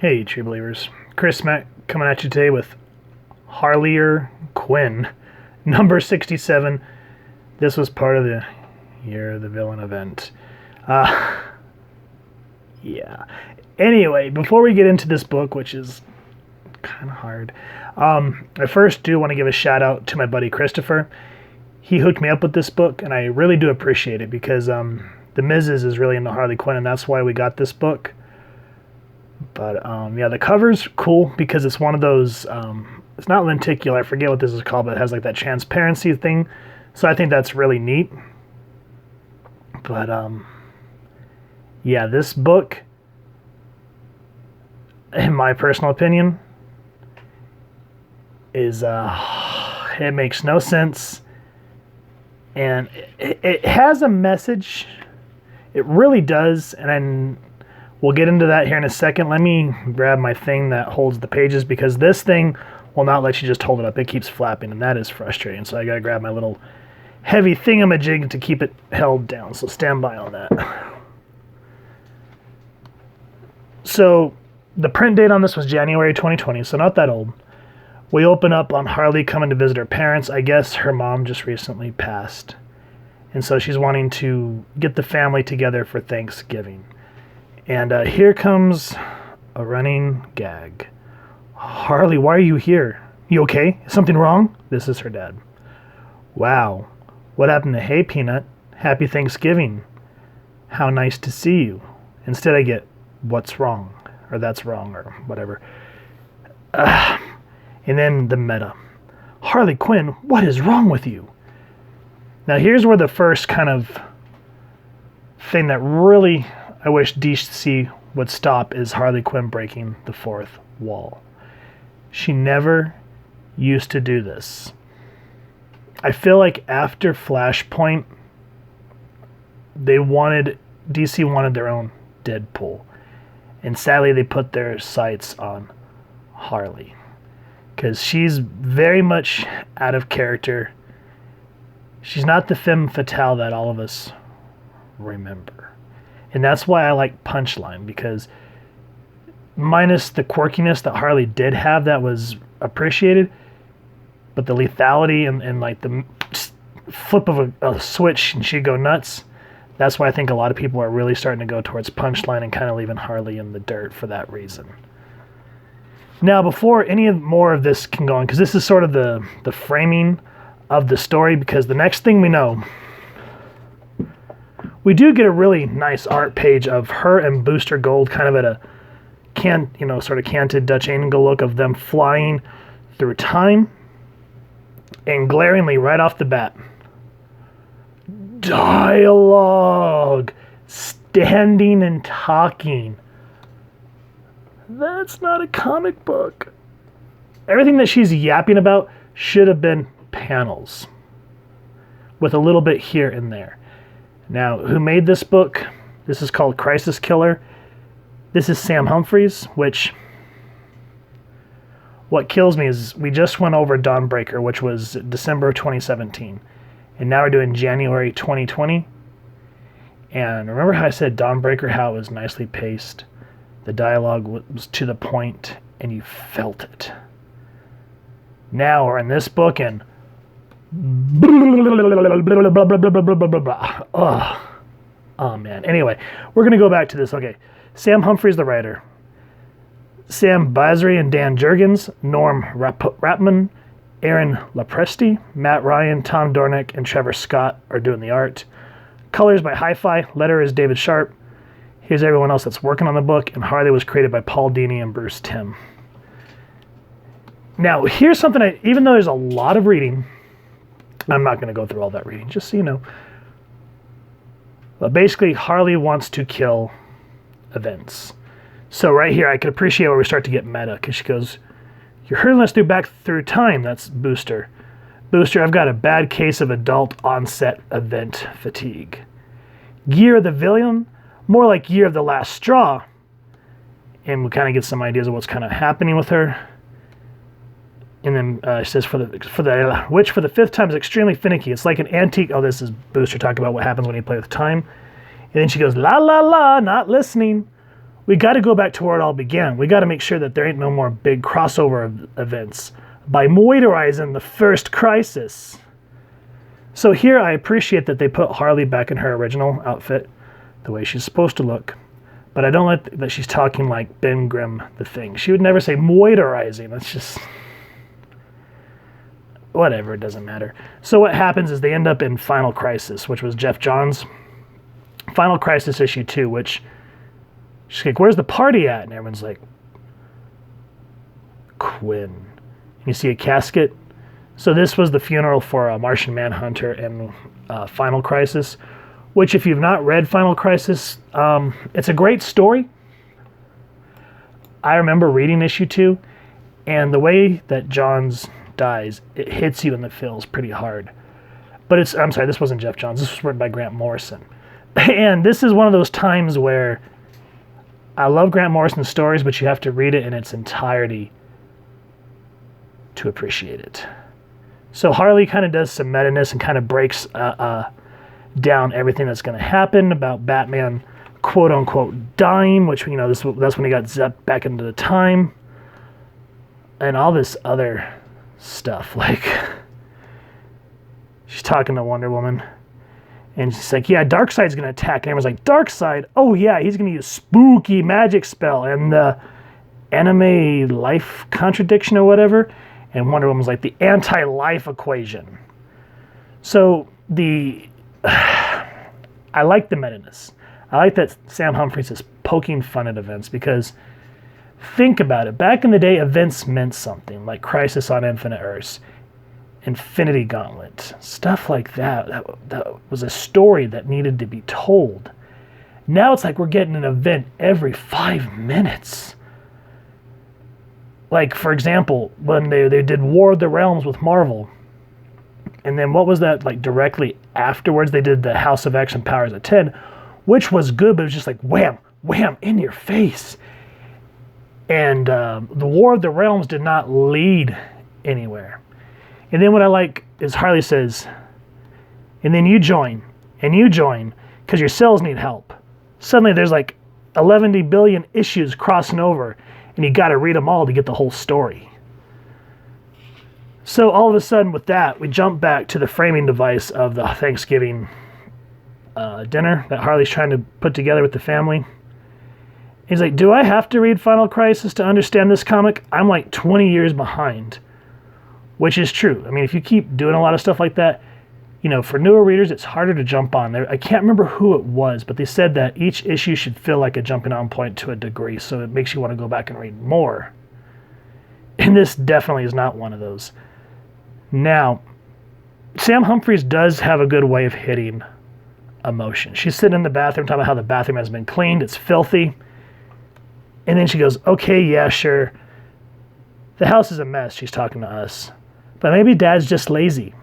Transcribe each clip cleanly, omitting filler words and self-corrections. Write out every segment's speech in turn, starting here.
Hey, true believers. Chris Mack coming at you today with Harley Quinn, number 67. This was part of the Year of the Villain event. Yeah. Anyway, before we get into this book, which is kind of hard, I first do want to give a shout out to my buddy Christopher. He hooked me up with this book, and I really do appreciate it because the Mrs. is really into Harley Quinn, and that's why we got this book. But yeah, the cover's cool because it's one of those, it's not lenticular, I forget what this is called, but it has like that transparency thing. So I think that's really neat. But yeah, this book, in my personal opinion, is, it makes no sense. And it has a message. It really does. And we'll get into that here in a second. Let me grab my thing that holds the pages because this thing will not let you just hold it up. It keeps flapping, and that is frustrating. So I gotta grab my little heavy thingamajig to keep it held down. So stand by on that. So the print date on this was January 2020, so not that old. We open up on Harley coming to visit her parents. I guess her mom just recently passed. And so she's wanting to get the family together for Thanksgiving. And here comes a running gag. Harley, why are you here? You okay? Is something wrong? This is her dad. Wow. What happened to Hey Peanut? Happy Thanksgiving. How nice to see you. Instead I get, what's wrong? Or that's wrong, or whatever. And then the meta. Harley Quinn, what is wrong with you? Now here's where the first kind of thing that really I wish DC would stop is Harley Quinn breaking the fourth wall. She never used to do this. I feel like after Flashpoint, DC wanted their own Deadpool. And sadly, they put their sights on Harley. Because she's very much out of character. She's not the femme fatale that all of us remember. And that's why I like Punchline, because minus the quirkiness that Harley did have that was appreciated, but the lethality and like the flip of a switch and she'd go nuts, that's why I think a lot of people are really starting to go towards Punchline and kind of leaving Harley in the dirt for that reason. Now, before any more of this can go on, because this is sort of the framing of the story, because the next thing we know, we do get a really nice art page of her and Booster Gold kind of at a sort of canted Dutch angle look of them flying through time. And glaringly right off the bat, dialogue, standing and talking. That's not a comic book. Everything that she's yapping about should have been panels with a little bit here and there. Now, who made this book? This is called Crisis Killer. This is Sam Humphries, which, what kills me is we just went over Dawnbreaker, which was December of 2017. And now we're doing January 2020. And remember how I said Dawnbreaker, how it was nicely paced? The dialogue was to the point, and you felt it. Now we're in this book, and oh man. Anyway, we're going to go back to this. Okay. Sam Humphries, the writer. Sam Basri and Dan Jurgens, Norm Rapman, Aaron Lopresti, Matt Ryan, Tom Dornick, and Trevor Scott are doing the art. Colors by Hi-Fi. Letter is David Sharp. Here's everyone else that's working on the book, and Harley was created by Paul Dini and Bruce Timm. Now, here's something even though there's a lot of reading, I'm not going to go through all that reading, just so you know. But basically, Harley wants to kill events. So right here, I could appreciate where we start to get meta, because she goes, you're hurling us back through time. That's Booster. Booster, I've got a bad case of adult onset event fatigue. Year of the Villain, more like Year of the Last Straw. And we kind of get some ideas of what's kind of happening with her. And then she says, which for the fifth time is extremely finicky. It's like an antique. Oh, this is Booster talking about what happens when you play with time. And then she goes, la la la, not listening. we got to go back to where it all began. We got to make sure that there ain't no more big crossover events by moisturizing the first crisis. So here I appreciate that they put Harley back in her original outfit, the way she's supposed to look. But I don't like that she's talking like Ben Grimm, the Thing. She would never say moisturizing. That's just... whatever, it doesn't matter. So what happens is they end up in Final Crisis, which was Jeff Johns. Final Crisis issue 2, which... she's like, where's the party at? And everyone's like, Quinn. And you see a casket. So this was the funeral for Martian Manhunter in Final Crisis, which if you've not read Final Crisis, it's a great story. I remember reading issue 2, and the way that Johns dies, it hits you in the feels pretty hard. But I'm sorry, this wasn't Jeff Johns. This was written by Grant Morrison. And this is one of those times where I love Grant Morrison's stories, but you have to read it in its entirety to appreciate it. So Harley kind of does some meta-ness and kind of breaks down everything that's going to happen about Batman, quote-unquote, dying, which, you know, that's when he got zapped back into the time. And all this other stuff, like, she's talking to Wonder Woman, and she's like, yeah, Darkseid's going to attack. And everyone's like, Darkseid? Oh, yeah, he's going to use spooky magic spell and the anime life contradiction or whatever. And Wonder Woman's like, the anti-life equation. So I like the meta-ness. I like that Sam Humphries is poking fun at events, because think about it. Back in the day, events meant something, like Crisis on Infinite Earths, Infinity Gauntlet, stuff like that. That was a story that needed to be told. Now it's like we're getting an event every 5 minutes. Like, for example, when they did War of the Realms with Marvel, and then what was that, like, directly afterwards, they did the House of X and Powers of 10, which was good, but it was just like wham, wham, in your face. And the War of the Realms did not lead anywhere. And then what I like is Harley says, and then you join, because your cells need help. Suddenly there's like 11 billion issues crossing over, and you got to read them all to get the whole story. So all of a sudden with that, we jump back to the framing device of the Thanksgiving dinner that Harley's trying to put together with the family. He's like, do I have to read Final Crisis to understand this comic? I'm like 20 years behind, which is true. I mean, if you keep doing a lot of stuff like that, you know, for newer readers, it's harder to jump on. I can't remember who it was, but they said that each issue should feel like a jumping on point to a degree, so it makes you want to go back and read more. And this definitely is not one of those. Now, Sam Humphries does have a good way of hitting emotion. She's sitting in the bathroom talking about how the bathroom has been cleaned, it's filthy. And then she goes, okay, yeah, sure. The house is a mess, she's talking to us. But maybe Dad's just lazy.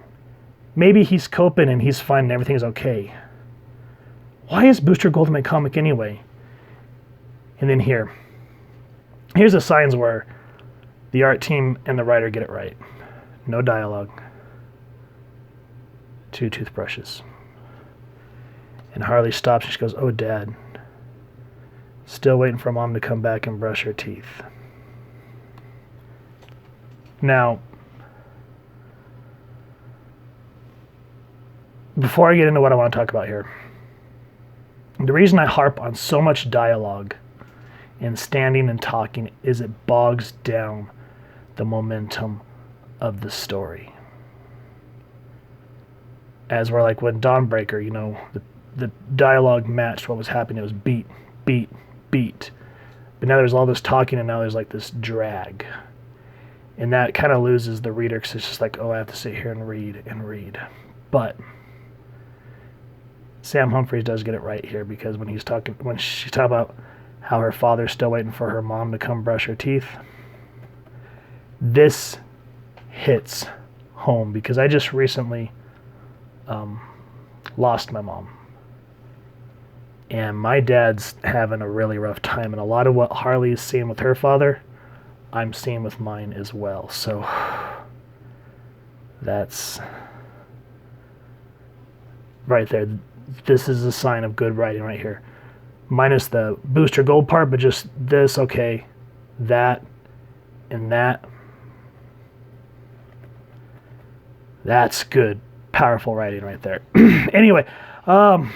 Maybe he's coping and he's fine and everything's okay. Why is Booster Gold my comic anyway? And then here's the signs where the art team and the writer get it right. No dialogue. 2 toothbrushes. And Harley stops and she goes, oh, Dad. Still waiting for Mom to come back and brush her teeth. Now, before I get into what I want to talk about here, the reason I harp on so much dialogue and standing and talking is it bogs down the momentum of the story. As we're like when Dawnbreaker, you know, the dialogue matched what was happening. It was beat, beat, beat. But now there's all this talking and now there's like this drag. And that kind of loses the reader because it's just like, oh, I have to sit here and read. But Sam Humphries does get it right here, because when she's talking about how her father's still waiting for her mom to come brush her teeth, this hits home because I just recently lost my mom. And my dad's having a really rough time, and a lot of what Harley is seeing with her father, I'm seeing with mine as well. So that's right there. This is a sign of good writing right here. minus the Booster Gold part, but just this, okay, that, and that. That's good, powerful writing right there. Anyway, we're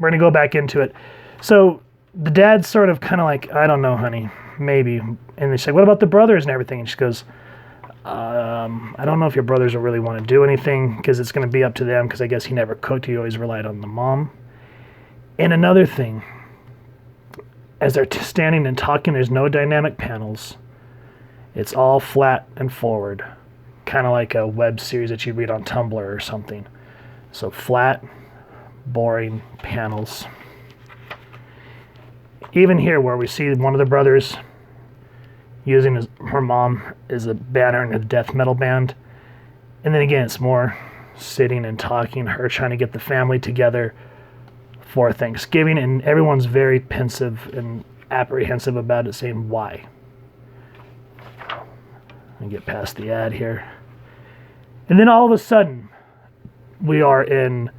going to go back into it. So the dad's sort of kind of like, I don't know, honey, maybe. And they say, what about the brothers and everything? And she goes, I don't know if your brothers will really want to do anything because it's going to be up to them because I guess he never cooked. He always relied on the mom. And another thing, as they're standing and talking, there's no dynamic panels. It's all flat and forward, kind of like a web series that you read on Tumblr or something. So flat, boring panels. Even here where we see one of the brothers using her mom as a banner in a death metal band. And then again, it's more sitting and talking, her trying to get the family together for Thanksgiving, and everyone's very pensive and apprehensive about it, saying why. Let me get past the ad here. And then all of a sudden, we are in,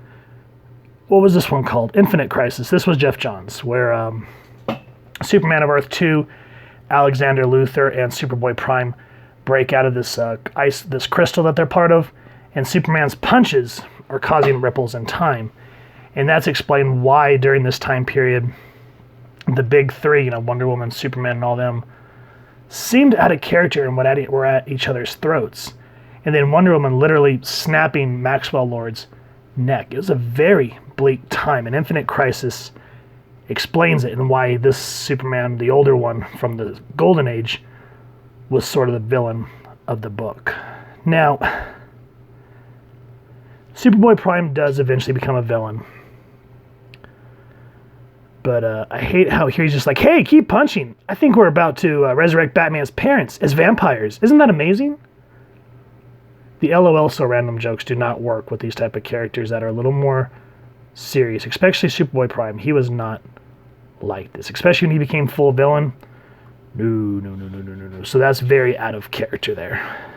what was this one called? Infinite Crisis. This was Jeff Johns, where Superman of Earth 2, Alexander Luthor, and Superboy Prime break out of this this crystal that they're part of, and Superman's punches are causing ripples in time. And that's explained why during this time period, the big three, Wonder Woman, Superman, and all them, seemed out of character and were at each other's throats. And then Wonder Woman literally snapping Maxwell Lord's neck. It was a very bleak time, and Infinite Crisis explains it and why this Superman, the older one from the Golden Age, was sort of the villain of the book. Now, Superboy Prime does eventually become a villain. But I hate how here he's just like, hey, keep punching. I think we're about to resurrect Batman's parents as vampires. Isn't that amazing? The LOL so random jokes do not work with these type of characters that are a little more serious, especially Superboy Prime. He was not like this, especially when he became full villain. No. So that's very out of character there.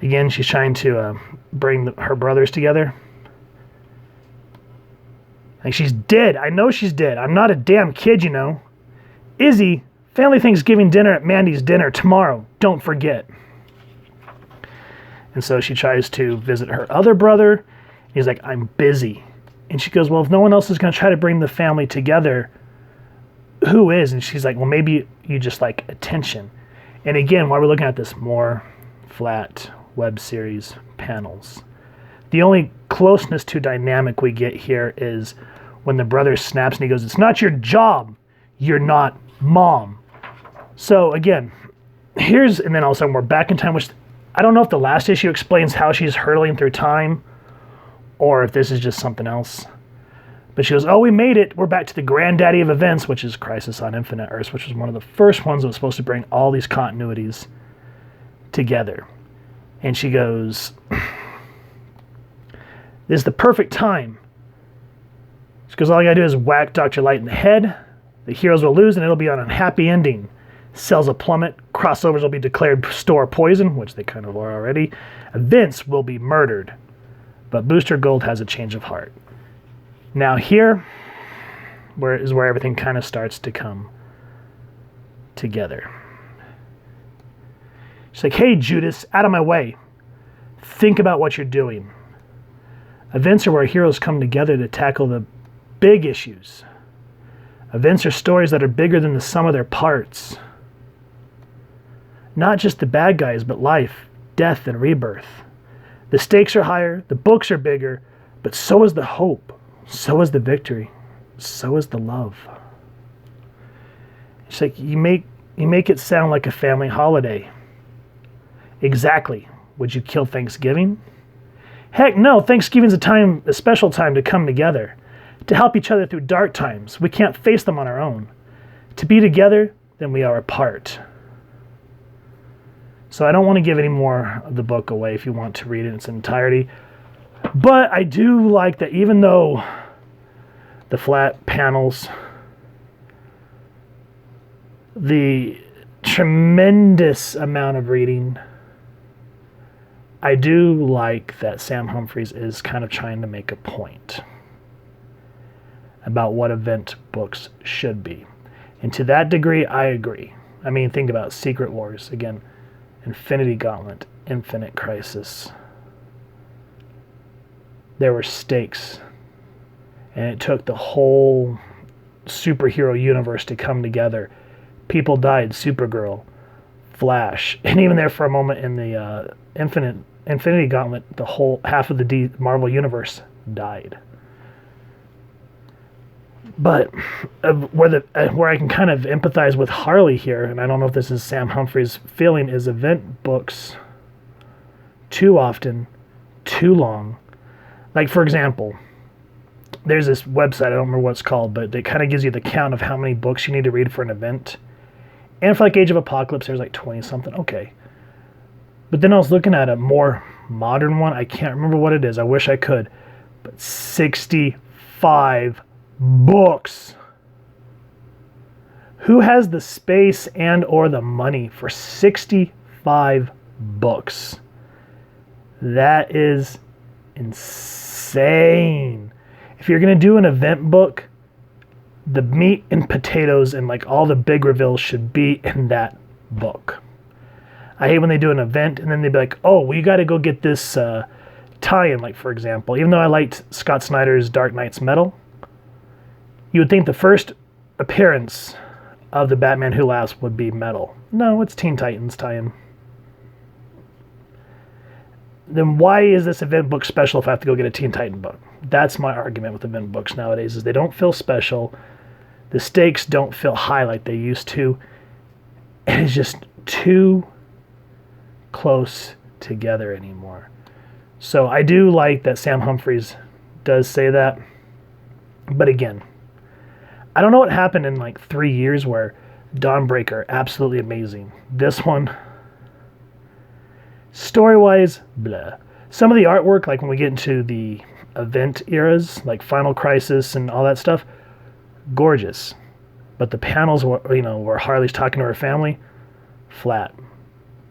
Again, she's trying to bring her brothers together. Like, she's dead. I know she's dead. I'm not a damn kid, Izzy, family Thanksgiving dinner at Mandy's dinner tomorrow. Don't forget. And so she tries to visit her other brother. He's like, I'm busy. And she goes, well, if no one else is going to try to bring the family together, who is? And she's like, well, maybe you just like attention. And again, while we're looking at this, more flat web series panels. The only closeness to dynamic we get here is when the brother snaps and he goes, it's not your job. You're not mom. So again, and then all of a sudden we're back in time, which I don't know if the last issue explains how she's hurtling through time or if this is just something else. But she goes, oh, we made it. We're back to the granddaddy of events, which is Crisis on Infinite Earths, which was one of the first ones that was supposed to bring all these continuities together. And she goes, this is the perfect time. She goes, all I gotta do is whack Dr. Light in the head. The heroes will lose and it'll be on a happy ending. Sales will plummet. Crossovers will be declared store poison, which they kind of are already. Events will be murdered. But Booster Gold has a change of heart. Now here is where everything kind of starts to come together. She's like, hey, Judas, out of my way. Think about what you're doing. Events are where heroes come together to tackle the big issues. Events are stories that are bigger than the sum of their parts. Not just the bad guys, but life, death, and rebirth. The stakes are higher, the books are bigger, but so is the hope, so is the victory, so is the love. It's like you make it sound like a family holiday. Exactly. Would you kill Thanksgiving? Heck no, Thanksgiving's a special time to come together, to help each other through dark times. We can't face them on our own. To be together, then we are apart. So I don't want to give any more of the book away if you want to read it in its entirety. But I do like that even though the flat panels, the tremendous amount of reading, I do like that Sam Humphries is kind of trying to make a point about what event books should be. And to that degree, I agree. I mean, think about Secret Wars, again, Infinity Gauntlet, Infinite Crisis. There were stakes, and it took the whole superhero universe to come together. People died, Supergirl, Flash, and even there for a moment in the Infinity Gauntlet, the whole half of the Marvel universe died. But where I can kind of empathize with Harley here, and I don't know if this is Sam Humphries' feeling, is event books too often, too long. Like, for example, there's this website, I don't remember what it's called, but it kind of gives you the count of how many books you need to read for an event. And for like Age of Apocalypse, there's like 20 something. Okay. But then I was looking at a more modern one. I can't remember what it is. I wish I could. But 65 books. Who has the space and or the money for 65 books? That is insane. If you're going to do an event book, the meat and potatoes and like all the big reveals should be in that book. I hate when they do an event and then they'd be like, oh, we got to go get this tie-in. Like, for example, even though I liked Scott Snyder's Dark Knight's Metal, you would think the first appearance of the Batman Who Laughs would be Metal. No, it's Teen Titans tie-in. Then why is this event book special if I have to go get a Teen Titan book? That's my argument with event books nowadays, is they don't feel special. The stakes don't feel high like they used to. And it's just too close together anymore. So I do like that Sam Humphries does say that. But again, I don't know what happened in like 3 years where Dawnbreaker, absolutely amazing. This one, story-wise, blah. Some of the artwork, like when we get into the event eras, like Final Crisis and all that stuff, gorgeous. But the panels, where Harley's talking to her family, flat,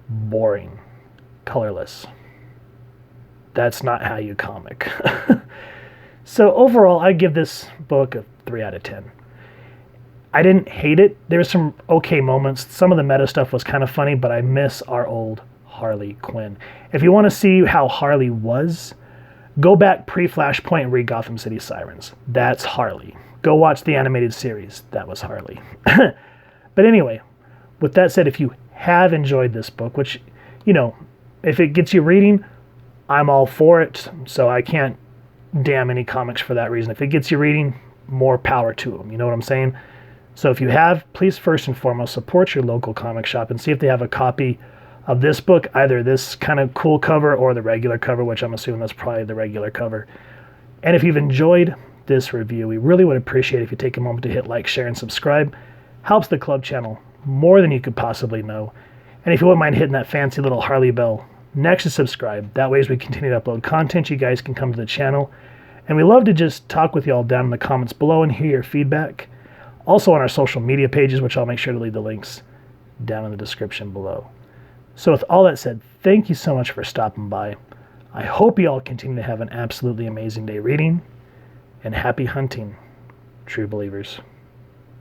boring, colorless. That's not how you comic. So overall, I give this book a 3 out of 10. I didn't hate it. There were some okay moments. Some of the meta stuff was kind of funny, but I miss our old Harley Quinn. If you want to see how Harley was, go back pre-Flashpoint and read Gotham City Sirens. That's Harley. Go watch the animated series. That was Harley. But anyway, with that said, if you have enjoyed this book, which, if it gets you reading, I'm all for it. So I can't damn any comics for that reason. If it gets you reading, more power to them. You know what I'm saying? So if you have, please first and foremost support your local comic shop and see if they have a copy of this book, either this kind of cool cover or the regular cover, which I'm assuming that's probably the regular cover. And if you've enjoyed this review, we really would appreciate it if you take a moment to hit like, share, and subscribe. Helps the club channel more than you could possibly know. And if you wouldn't mind hitting that fancy little Harley bell next to subscribe, that way as we continue to upload content, you guys can come to the channel. And we love to just talk with y'all down in the comments below and hear your feedback. Also on our social media pages, which I'll make sure to leave the links down in the description below. So with all that said, thank you so much for stopping by. I hope you all continue to have an absolutely amazing day reading, and happy hunting, true believers.